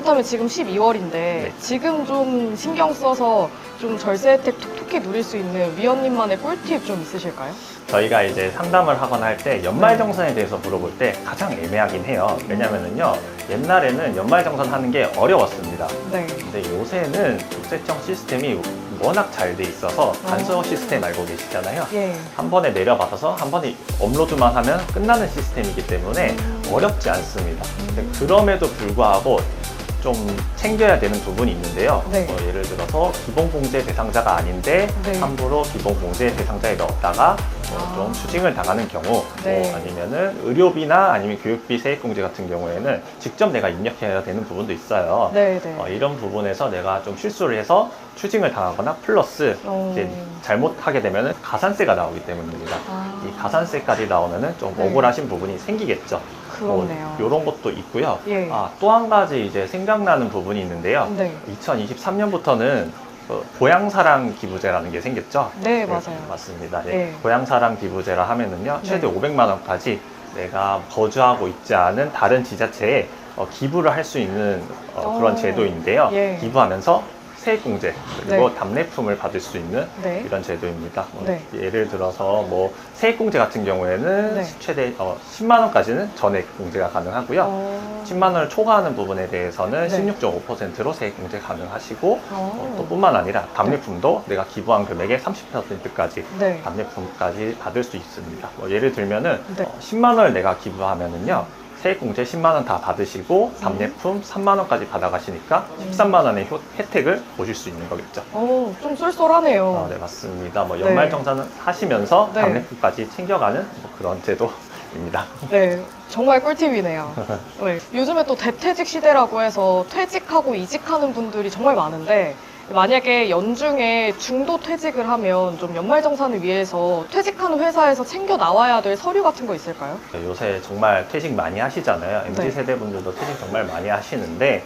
그렇다면 지금 12월인데 지금 좀 신경 써서 좀 절세 혜택 톡톡히 누릴 수 있는 위원님만의 꿀팁 좀 있으실까요? 저희가 이제 상담을 하거나 할 때 연말정산에 대해서 물어볼 때 가장 애매하긴 해요. 왜냐면은요, 옛날에는 연말정산 하는 게 어려웠습니다. 네. 근데 요새는 국세청 시스템이 워낙 잘 돼 있어서 간소 시스템 알고 계시잖아요. 예. 한 번에 내려받아서 한 번에 업로드만 하면 끝나는 시스템이기 때문에 어렵지 않습니다. 근데 그럼에도 불구하고 좀 챙겨야 되는 부분이 있는데요. 네. 예를 들어서 기본공제 대상자가 아닌데 네. 함부로 기본공제 대상자에 넣었다가 좀 추징을 당하는 경우, 네. 아니면은 의료비나 아니면 교육비 세액공제 같은 경우에는 직접 내가 입력해야 되는 부분도 있어요. 네, 네. 이런 부분에서 내가 좀 실수를 해서 추징을 당하거나 플러스 이제 잘못하게 되면 가산세가 나오기 때문입니다. 이 가산세까지 나오면은 좀 네. 억울하신 부분이 생기겠죠. 그렇네요. 이런 것도 있고요. 예. 또 한 가지 이제 생각나는 부분이 있는데요. 네. 2023년부터는 고향사랑 기부제라는 게 생겼죠. 네, 맞아요. 맞습니다. 예. 네. 고향사랑 기부제라 하면은요, 최대 네. 500만 원까지 내가 거주하고 있지 않은 다른 지자체에 기부를 할 수 있는 그런 제도인데요. 예. 기부하면서 세액공제 그리고 네. 답례품을 받을 수 있는 네. 이런 제도입니다. 네. 예를 들어서 뭐 세액공제 같은 경우에는 네. 최대 10만 원까지는 전액 공제가 가능하고요. 10만 원을 초과하는 부분에 대해서는 네. 16.5%로 세액공제 가능하시고 또 뿐만 아니라 답례품도 내가 기부한 금액의 30%까지 네. 답례품까지 받을 수 있습니다. 예를 들면은 네. 10만 원을 내가 기부하면은요, 세액공제 10만 원 다 받으시고 답례품 3만 원까지 받아가시니까 13만 원의 혜택을 보실 수 있는 거겠죠. 좀 쏠쏠하네요. 네, 맞습니다. 연말정산을 하시면서 네. 답례품까지 챙겨가는 그런 제도입니다. 네, 정말 꿀팁이네요. 네. 요즘에 또 대퇴직 시대라고 해서 퇴직하고 이직하는 분들이 정말 많은데 만약에 연중에 중도 퇴직을 하면 좀 연말정산을 위해서 퇴직하는 회사에서 챙겨 나와야 될 서류 같은 거 있을까요? 요새 정말 퇴직 많이 하시잖아요. MZ세대 분들도 퇴직 정말 많이 하시는데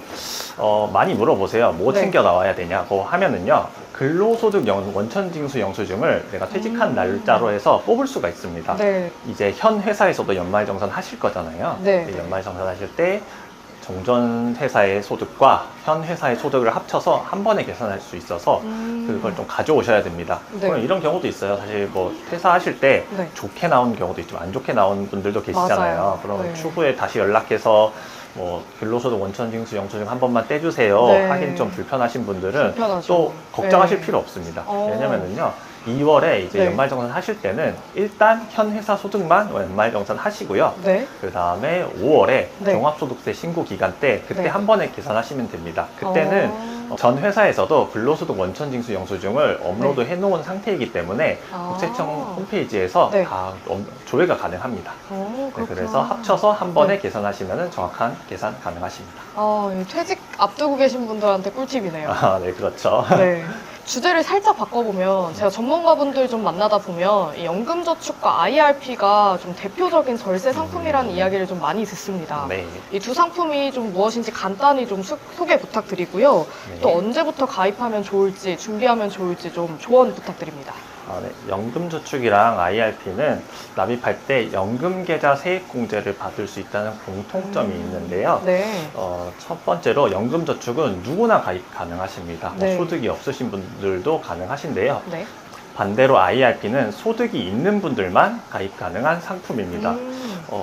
많이 물어보세요. 뭐 네. 챙겨 나와야 되냐고 하면은요, 근로소득 원천징수 영수증을 내가 퇴직한 날짜로 해서 뽑을 수가 있습니다. 네. 이제 현 회사에서도 연말정산 하실 거잖아요. 네. 연말정산 하실 때 정전 회사의 소득과 현 회사의 소득을 합쳐서 한 번에 계산할 수 있어서 그걸 좀 가져오셔야 됩니다. 네. 그럼 이런 경우도 있어요. 사실 퇴사하실 때 네. 좋게 나온 경우도 있지만 안 좋게 나온 분들도 계시잖아요. 맞아요. 그럼 네. 추후에 다시 연락해서 근로소득 원천징수 영수증 한 번만 떼주세요. 네. 하긴 좀 불편하신 분들은 불편하죠. 또 걱정하실 네. 필요 없습니다. 왜냐면은요, 2월에 이제 네. 연말정산 하실 때는 일단 현 회사 소득만 연말정산 하시고요. 네. 그 다음에 5월에 네. 종합소득세 신고 기간 때 그때 네. 한 번에 계산하시면 됩니다. 그때는 전 회사에서도 근로소득 원천징수 영수증을 업로드 해놓은 상태이기 때문에 국세청 홈페이지에서 네. 다 조회가 가능합니다. 네, 그렇구나. 그래서 합쳐서 한 번에 네. 계산하시면 정확한 계산 가능하십니다. 이 퇴직 앞두고 계신 분들한테 꿀팁이네요. 네, 그렇죠. 네. 주제를 살짝 바꿔보면 제가 전문가분들 좀 만나다 보면 이 연금저축과 IRP가 좀 대표적인 절세 상품이라는 이야기를 좀 많이 듣습니다. 네. 이 두 상품이 좀 무엇인지 간단히 좀 소개 부탁드리고요. 네. 또 언제부터 가입하면 좋을지, 준비하면 좋을지 좀 조언 부탁드립니다. 네. 연금저축이랑 IRP는 납입할 때 연금계좌 세액공제를 받을 수 있다는 공통점이 있는데요. 네. 첫 번째로 연금저축은 누구나 가입 가능하십니다. 네. 소득이 없으신 분들도 가능하신데요. 네. 반대로 IRP는 소득이 있는 분들만 가입 가능한 상품입니다.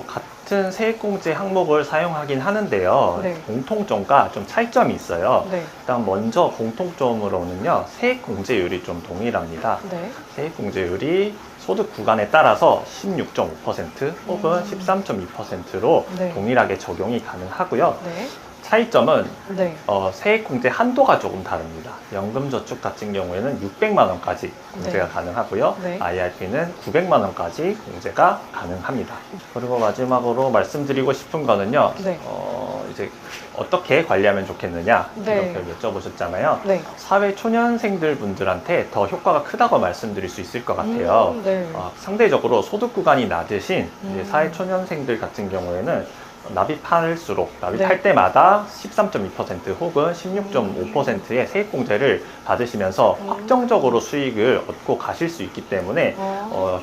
같은 세액공제 항목을 사용하긴 하는데요. 네. 공통점과 좀 차이점이 있어요. 네. 일단 먼저 공통점으로는요, 세액공제율이 좀 동일합니다. 네. 세액공제율이 소득 구간에 따라서 16.5% 혹은 13.2%로 네. 동일하게 적용이 가능하고요. 네. 차이점은 네. 세액공제 한도가 조금 다릅니다. 연금저축 같은 경우에는 600만 원까지 공제가 네. 가능하고요. 네. IRP는 900만 원까지 공제가 가능합니다. 그리고 마지막으로 말씀드리고 싶은 거는요. 네. 이제 어떻게 관리하면 좋겠느냐 네. 이렇게 여쭤보셨잖아요. 네. 사회 초년생들 분들한테 더 효과가 크다고 말씀드릴 수 있을 것 같아요. 네. 상대적으로 소득 구간이 낮으신 이제 사회 초년생들 같은 경우에는 납입할 네. 때마다 13.2% 혹은 16.5%의 세액공제를 받으시면서 확정적으로 수익을 얻고 가실 수 있기 때문에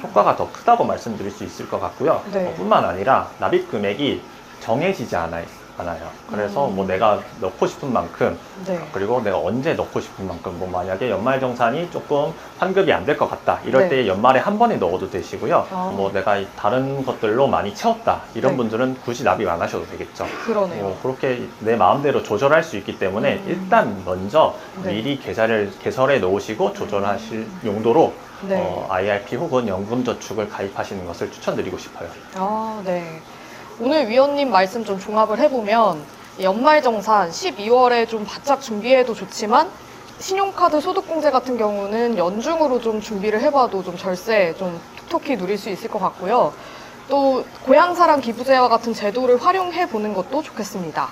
효과가 더 크다고 말씀드릴 수 있을 것 같고요. 네. 뿐만 아니라 납입 금액이 정해지지 않아요. 않아요. 그래서 뭐 내가 넣고 싶은 만큼 네. 그리고 내가 언제 넣고 싶은 만큼 뭐 만약에 연말정산이 조금 환급이 안 될 것 같다 이럴 네. 때 연말에 한 번에 넣어도 되시고요. 아. 뭐 내가 다른 것들로 많이 채웠다 이런 네. 분들은 굳이 납입 안 하셔도 되겠죠. 그러네요. 그렇게 내 마음대로 조절할 수 있기 때문에 일단 먼저 네. 미리 계절에 넣으시고 조절하실 용도로 네. IRP 혹은 연금저축을 가입하시는 것을 추천드리고 싶어요. 아, 네. 오늘 위원님 말씀 좀 종합을 해보면 연말정산 12월에 좀 바짝 준비해도 좋지만 신용카드 소득공제 같은 경우는 연중으로 좀 준비를 해봐도 좀 절세 좀 톡톡히 누릴 수 있을 것 같고요. 또 고향사랑 기부제와 같은 제도를 활용해 보는 것도 좋겠습니다.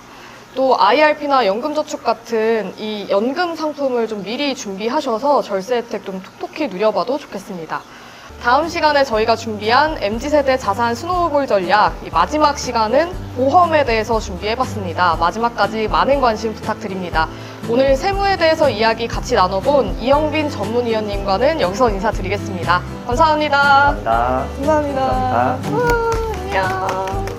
또 IRP나 연금저축 같은 이 연금 상품을 좀 미리 준비하셔서 절세 혜택 좀 톡톡히 누려봐도 좋겠습니다. 다음 시간에 저희가 준비한 MZ세대 자산 스노우볼 전략 이 마지막 시간은 보험에 대해서 준비해봤습니다. 마지막까지 많은 관심 부탁드립니다. 오늘 세무에 대해서 이야기 같이 나눠본 이영빈 전문위원님과는 여기서 인사드리겠습니다. 감사합니다. 감사합니다. 감사합니다. 감사합니다. 안녕.